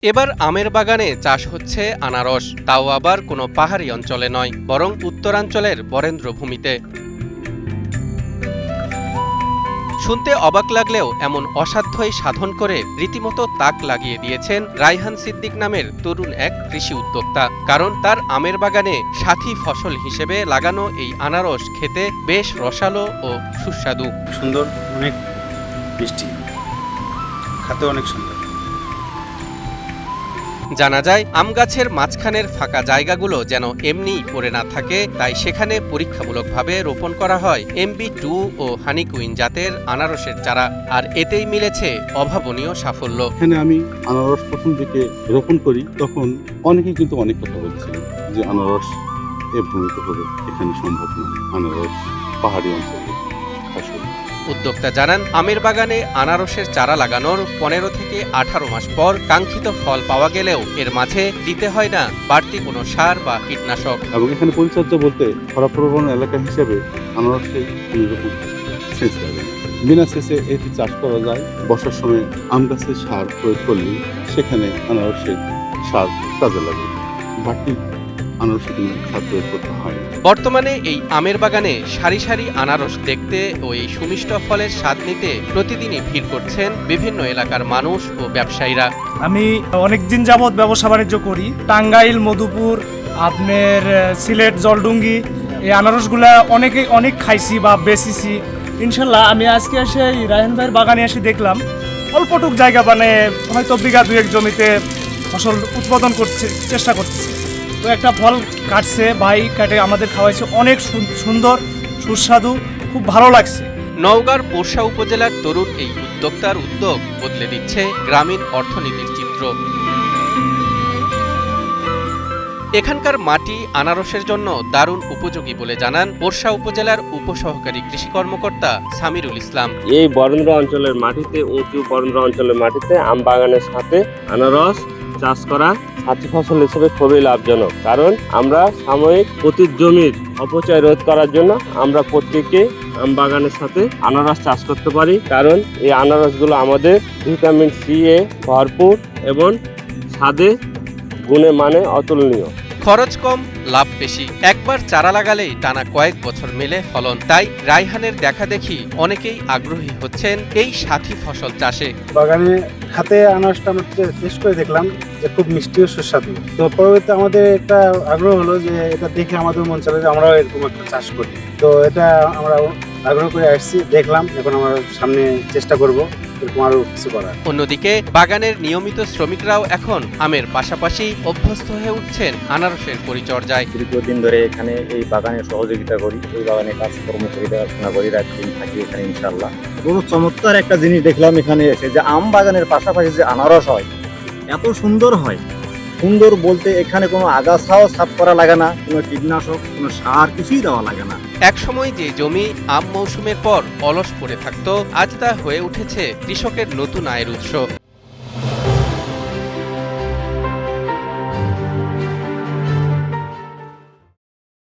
এবার আমের বাগানে চাষ হচ্ছে আনারস, তাও আবার কোনো পাহাড়ি অঞ্চলে নয়, বরং উত্তরাঞ্চলের বরেন্দ্রভূমিতে। শুনতে অবাক লাগলেও এমন অসাধ্যই সাধন করে রীতিমতো তাক লাগিয়ে দিয়েছেন রায়হান সিদ্দিক নামের তরুণ এক কৃষি উদ্যোক্তা। কারণ তার আমের বাগানে সাথী ফসল হিসেবে লাগানো এই আনারস খেতে বেশ রসালো ও সুস্বাদু। সুন্দর, অনেক মিষ্টি, খেতে অনেক সুন্দর। জানা যায়, আম গাছের মাঝখানের ফাঁকা জায়গাগুলো যেন এমনিই পড়ে না থাকে, তাই সেখানে পরীক্ষামূলকভাবে রোপণ করা হয় MB2 ও হানিকুইন জাতের আনারসের চারা, আর এতেই মিলেছে অভাবনীয় সাফল্য। এখানে আমি আনারস প্রথম দিকে রোপণ করি, তখন অনেকেই কিন্তু অনেক কথা বলছিলেন যে আনারস এ ভূমিতে হবে, এখানে সম্ভব নয়, আনারস পাহাড়ি অঞ্চলে ফসল। উদ্যোক্তা জানান, আমের বাগানে আনারসের চারা লাগানোর 15 থেকে 18 মাস পর কাঙ্ক্ষিত ফল পাওয়া গেলেও এর মাঝে দিতে হয় না বাড়তি কোনো সার বা কীটনাশক। এবং এখানে পরিচর্যা বলতে খরাপ্রবণ এলাকা হিসেবে আনারসের কোনো রকম সেচ লাগে না। বিনা সেচে এটি চাষ করা যায়। বর্ষার সময় আম গাছের সার প্রয়োগ করলে সেখানে আনারসের সার কাজে লাগে, বাড়তি আনারসে কোনো সার প্রয়োগ করতে হয় না। বর্তমানে এই আমের বাগানে সারি সারি আনারস দেখতে ও এই সুমিষ্ট ফলের স্বাদ নিতে প্রতিদিনই ভিড় করছেন বিভিন্ন এলাকার মানুষ ও ব্যবসায়ীরা। আমি অনেকদিন যাবৎ ব্যবসা বাণিজ্য করি। টাঙ্গাইল, মধুপুর, আপনার সিলেট, জলডুঙ্গি, এই আনারসগুলা অনেক খাইছি বা বেচিছি। ইনশাল্লাহ আমি আজকে এসে রায়হান ভাইয়ের বাগানে এসে দেখলাম অল্পটুক জায়গা, মানে হয়তো বিঘা 2-1 জমিতে ফসল উৎপাদন করছে, চেষ্টা করছে। তো একটা ফল কাটছে ভাই, কাটে আমাদের খাওয়াইছে, অনেক সুন্দর সুস্বাদু, খুব ভালো লাগছে। নওগাঁর পোরশা উপজেলার তরুণ এই উদ্যোক্তার উদ্যোগ বদলে দিচ্ছে গ্রামীণ অর্থনীতির চিত্র। এখানকার মাটি আনারসের জন্য দারুণ উপযোগী বলে জানান পোরশা উপজেলার উপসহকারী কৃষি কর্মকর্তা সামিরুল ইসলাম। এই বরেন্দ্র অঞ্চলের মাটিতে, উঁচু বরেন্দ্র অঞ্চলের মাটিতে আম বাগানের সাথে আনারস চাষ করা সাথী ফসল হিসেবে খুবই লাভজনক। কারণ আমরা সাময়িক প্রতি জমির অপচয় রোধ করার জন্য আমরা প্রত্যেকে আম বাগানের সাথে আনারস চাষ করতে পারি। কারণ এই আনারসগুলো আমাদের ভিটামিন সি এ ভরপুর এবং স্বাদে গুণে মানে অতুলনীয়। খরচ কম, লাভ বেশি। একবার চারা লাগালেই টানা কয়েক বছর মেলে ফলন। তাই রায়হানের দেখা দেখি অনেকেই আগ্রহী হচ্ছেন এই সাথী ফসল চাষে। বাগানে হাতে আনারসটা আমরা টেস্ট করে দেখলাম যে খুব মিষ্টি ও সুস্বাদু। তো পরবর্তীতে আমাদের একটা আগ্রহ হলো যে এটা দেখে আমাদের মন চাইলো যে আমরাও এরকম একটা চাষ করি। তো এটা আমরা আগ্রহ করে আসছি, দেখলাম, এখন আমরা সামনে চেষ্টা করব এরকম আরো কিছু করার। অন্যদিকে বাগানের নিয়মিত শ্রমিকরাও এখন আমের পাশাপাশি অভ্যস্ত হয়ে উঠছেন আনারসের পরিচর্যায়। দীর্ঘদিন ধরে এখানে এই বাগানে সহযোগিতা করি, এই বাগানে কাজকর্ম করি, দেখাশোনা করি, রাতদিন থাকি এখানে ইনশাল্লাহ। বড় চমৎকার একটা জিনিস দেখলাম এখানে এসে, যে আম বাগানের পাশাপাশি যে আনারস হয়, এত সুন্দর হয়। সুন্দর বলতে এখানে কোনো আগাছাও সাফ করা লাগে না, কোনো কীটনাশক, কোনো সার কিছুই দেওয়া লাগে না। একসময় যে জমি আম মৌসুমের পর অলস পড়ে থাকত, আজ তা হয়ে উঠেছে কৃষকের নতুন আয়ের উৎস।